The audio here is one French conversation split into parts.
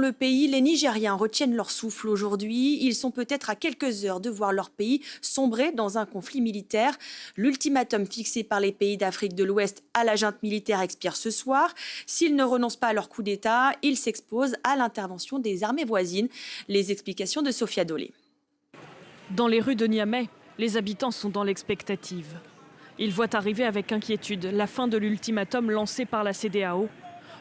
le pays, les Nigériens retiennent leur souffle aujourd'hui. Ils sont peut-être à quelques heures de voir leur pays sombrer dans un conflit militaire. L'ultimatum fixé par les pays d'Afrique de l'Ouest à la junte militaire expire ce soir. S'ils ne renoncent pas à leur coup d'État, ils s'exposent à l'intervention des armées voisines. Les explications de Sophia Dolé. Dans les rues de Niamey, les habitants sont dans l'expectative. Ils voient arriver avec inquiétude la fin de l'ultimatum lancé par la CEDEAO.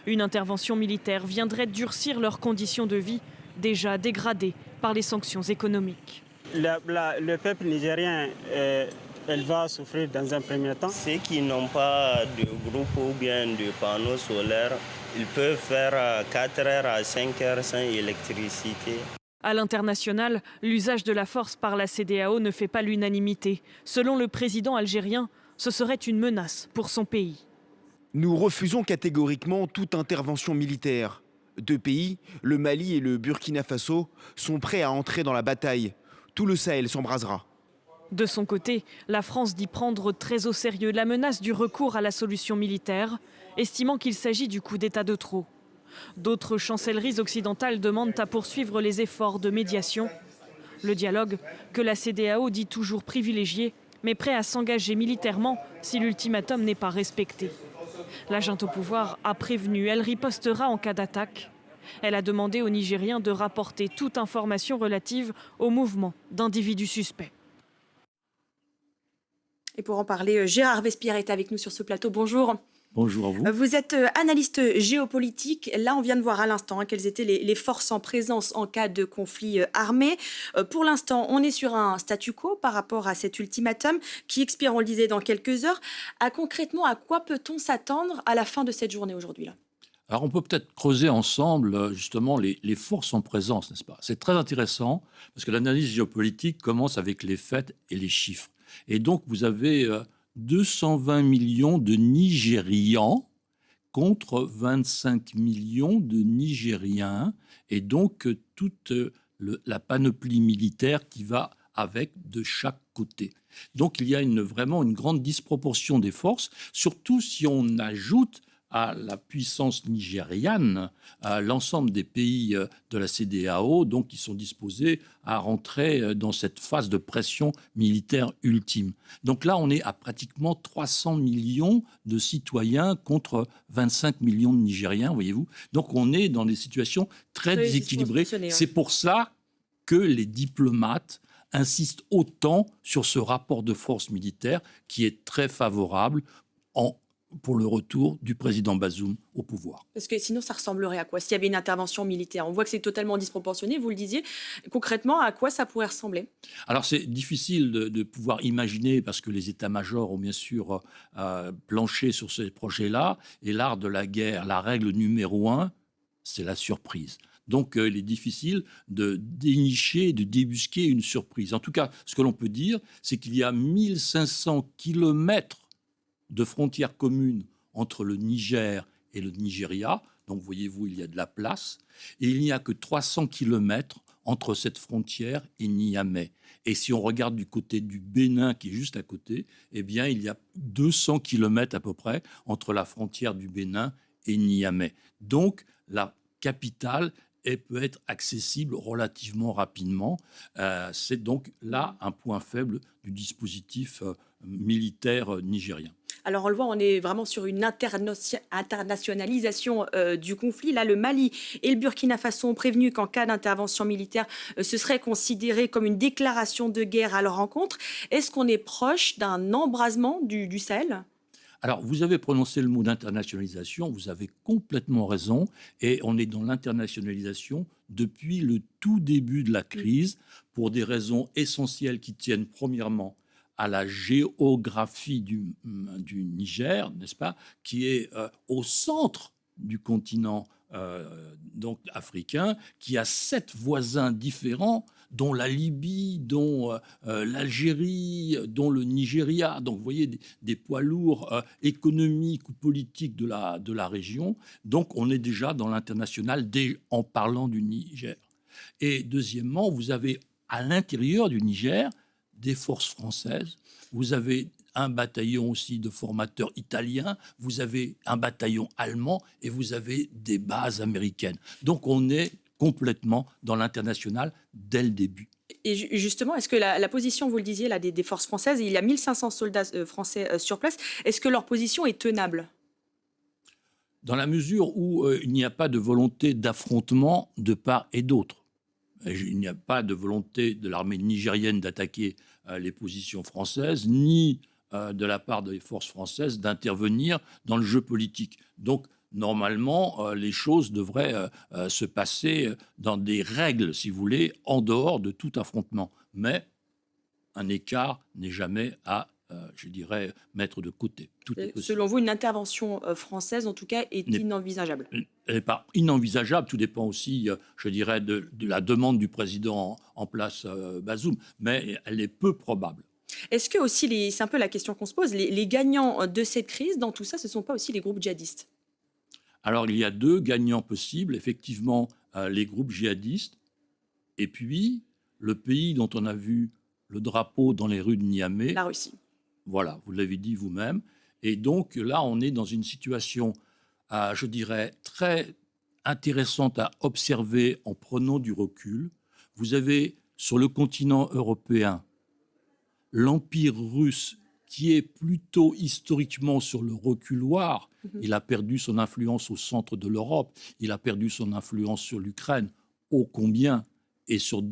Une intervention militaire viendrait durcir leurs conditions de vie, déjà dégradées par les sanctions économiques. Le peuple nigérien, elle va souffrir dans un premier temps. Ceux qui n'ont pas de groupe ou bien de panneaux solaires, ils peuvent faire 4 heures à 5 heures sans électricité. À l'international, l'usage de la force par la CEDEAO ne fait pas l'unanimité. Selon le président algérien, ce serait une menace pour son pays. Nous refusons catégoriquement toute intervention militaire. Deux pays, le Mali et le Burkina Faso, sont prêts à entrer dans la bataille. Tout le Sahel s'embrasera. De son côté, la France dit prendre très au sérieux la menace du recours à la solution militaire, estimant qu'il s'agit du coup d'État de trop. D'autres chancelleries occidentales demandent à poursuivre les efforts de médiation. Le dialogue, que la CEDEAO dit toujours privilégié, mais prêt à s'engager militairement si l'ultimatum n'est pas respecté. La junte au pouvoir a prévenu, elle ripostera en cas d'attaque. Elle a demandé aux Nigériens de rapporter toute information relative au mouvement d'individus suspects. Et pour en parler, Gérard Vespierre est avec nous sur ce plateau. Bonjour. Bonjour à vous. Vous êtes analyste géopolitique. Là, on vient de voir à l'instant quelles étaient les forces en présence en cas de conflit armé. Pour l'instant, on est sur un statu quo par rapport à cet ultimatum qui expire, on le disait, dans quelques heures. Concrètement, à quoi peut-on s'attendre à la fin de cette journée aujourd'hui là ? Alors on peut peut-être creuser ensemble justement les forces en présence, n'est-ce pas ? C'est très intéressant parce que l'analyse géopolitique commence avec les faits et les chiffres. Et donc vous avez 220 millions de Nigérians contre 25 millions de Nigériens, et donc toute la panoplie militaire qui va avec de chaque côté. Donc il y a vraiment une grande disproportion des forces, surtout si on ajoute à la puissance nigériane, à l'ensemble des pays de la CEDEAO, donc qui sont disposés à rentrer dans cette phase de pression militaire ultime. Donc là, on est à pratiquement 300 millions de citoyens contre 25 millions de Nigériens, voyez-vous. Donc on est dans des situations très déséquilibrées. C'est pour ça que les diplomates insistent autant sur ce rapport de force militaire qui est très favorable pour le retour du président Bazoum au pouvoir. Parce que sinon, ça ressemblerait à quoi s'il y avait une intervention militaire? On voit que c'est totalement disproportionné, vous le disiez. Concrètement, à quoi ça pourrait ressembler? Alors, c'est difficile de pouvoir imaginer, parce que les états-majors ont bien sûr planché sur ces projets-là, et l'art de la guerre, la règle numéro 1, c'est la surprise. Donc, il est difficile de dénicher, de débusquer une surprise. En tout cas, ce que l'on peut dire, c'est qu'il y a 1500 kilomètres de frontières communes entre le Niger et le Nigeria. Donc, voyez-vous, il y a de la place. Et il n'y a que 300 kilomètres entre cette frontière et Niamey. Et si on regarde du côté du Bénin, qui est juste à côté, eh bien, il y a 200 kilomètres à peu près entre la frontière du Bénin et Niamey. Donc, la capitale peut être accessible relativement rapidement. C'est donc là un point faible du dispositif militaire nigérien. Alors on le voit, on est vraiment sur une internationalisation du conflit. Là, le Mali et le Burkina Faso ont prévenu qu'en cas d'intervention militaire, ce serait considéré comme une déclaration de guerre à leur encontre. Est-ce qu'on est proche d'un embrasement du Sahel ? Alors, vous avez prononcé le mot d'internationalisation, vous avez complètement raison, et on est dans l'internationalisation depuis le tout début de la crise, pour des raisons essentielles qui tiennent premièrement à la géographie du Niger, n'est-ce pas, qui est au centre du continent donc africain, qui a 7 voisins différents, dont la Libye, dont l'Algérie, dont le Nigeria. Donc, vous voyez, des poids lourds économiques ou politiques de la région. Donc, on est déjà dans l'international en parlant du Niger. Et deuxièmement, vous avez à l'intérieur du Niger des forces françaises. Vous avez un bataillon aussi de formateurs italiens, vous avez un bataillon allemand et vous avez des bases américaines. Donc on est complètement dans l'international dès le début. Et justement, est-ce que la position, vous le disiez, là, des forces françaises, il y a 1500 soldats français sur place, est-ce que leur position est tenable? Dans la mesure où il n'y a pas de volonté d'affrontement de part et d'autre. Il n'y a pas de volonté de l'armée nigérienne d'attaquer les positions françaises, ni de la part des forces françaises d'intervenir dans le jeu politique. Donc, normalement, les choses devraient se passer dans des règles, si vous voulez, en dehors de tout affrontement. Mais un écart n'est jamais à, je dirais, mettre de côté. Tout est possible. Selon vous, une intervention française, en tout cas, est inenvisageable? Elle n'est pas inenvisageable, tout dépend aussi, je dirais, de la demande du président en place, Bazoum, mais elle est peu probable. Est-ce que aussi, c'est un peu la question qu'on se pose, les gagnants de cette crise, dans tout ça, ce ne sont pas aussi les groupes djihadistes? Alors, il y a deux gagnants possibles, effectivement, les groupes djihadistes, et puis le pays dont on a vu le drapeau dans les rues de Niamey. La Russie. Voilà, vous l'avez dit vous-même. Et donc là, on est dans une situation, je dirais, très intéressante à observer en prenant du recul. Vous avez sur le continent européen l'Empire russe qui est plutôt historiquement sur le reculoir. Il a perdu son influence au centre de l'Europe, il a perdu son influence sur l'Ukraine, ô combien, et sur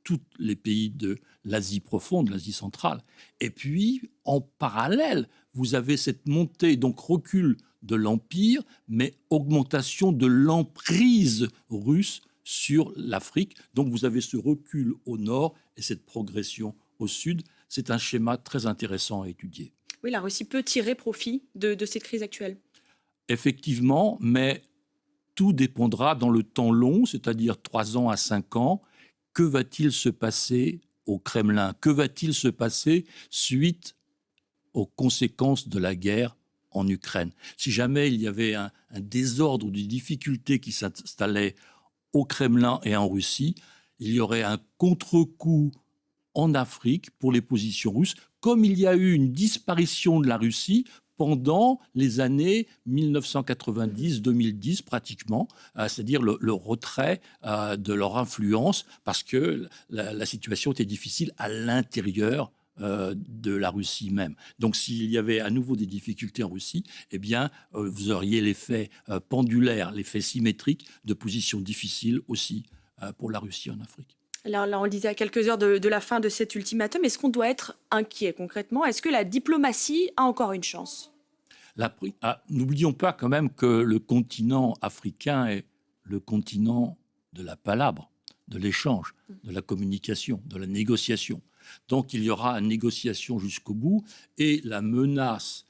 tous les pays de l'Asie profonde, l'Asie centrale. Et puis, en parallèle, vous avez cette montée, donc recul de l'Empire, mais augmentation de l'emprise russe sur l'Afrique. Donc vous avez ce recul au nord et cette progression au sud. C'est un schéma très intéressant à étudier. Oui, la Russie peut tirer profit de cette crise actuelle. Effectivement, mais tout dépendra dans le temps long, c'est-à-dire 3 ans à 5 ans. Que va-t-il se passer au Kremlin? Que va-t-il se passer suite aux conséquences de la guerre en Ukraine? Si jamais il y avait un désordre ou des difficultés qui s'installaient au Kremlin et en Russie, il y aurait un contre-coup en Afrique pour les positions russes, comme il y a eu une disparition de la Russie pendant les années 1990-2010 pratiquement, c'est-à-dire le retrait de leur influence parce que la situation était difficile à l'intérieur de la Russie même. Donc s'il y avait à nouveau des difficultés en Russie, eh bien, vous auriez l'effet pendulaire, l'effet symétrique de positions difficiles aussi pour la Russie en Afrique. Alors là, on le disait à quelques heures de la fin de cet ultimatum. Est-ce qu'on doit être inquiet concrètement? Est-ce que la diplomatie a encore une chance? N'oublions pas quand même que le continent africain est le continent de la palabre, de l'échange, de la communication, de la négociation. Donc il y aura une négociation jusqu'au bout et la menace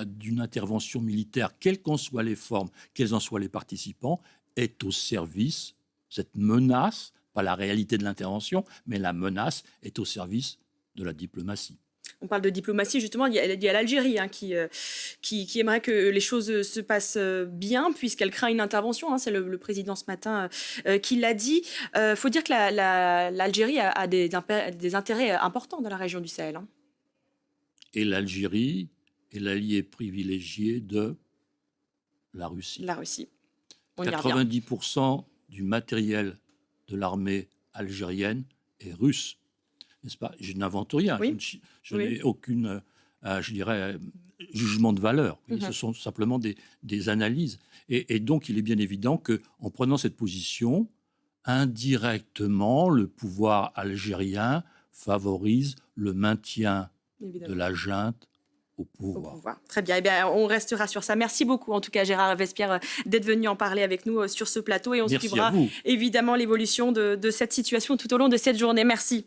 d'une intervention militaire, quelles qu'en soient les formes, quels en soient les participants, est au service, cette menace, pas la réalité de l'intervention, mais la menace est au service de la diplomatie. On parle de diplomatie, justement, il y a l'Algérie qui aimerait que les choses se passent bien, puisqu'elle craint une intervention. C'est le président ce matin qui l'a dit. Il faut dire que l'Algérie a des intérêts importants dans la région du Sahel. Et l'Algérie est l'allié privilégié de la Russie. La Russie. On 90% du matériel de l'armée algérienne est russe, n'est-ce pas? Je n'invente rien, oui. je n'ai aucune, je dirais, jugement de valeur. Ce sont simplement des analyses. Et donc, il est bien évident qu'en prenant cette position, indirectement, le pouvoir algérien favorise le maintien de la junte au pouvoir. Très bien. Eh bien, on restera sur ça. Merci beaucoup, en tout cas, Gérard Vespierre, d'être venu en parler avec nous sur ce plateau. Et on suivra évidemment l'évolution de cette situation tout au long de cette journée. Merci.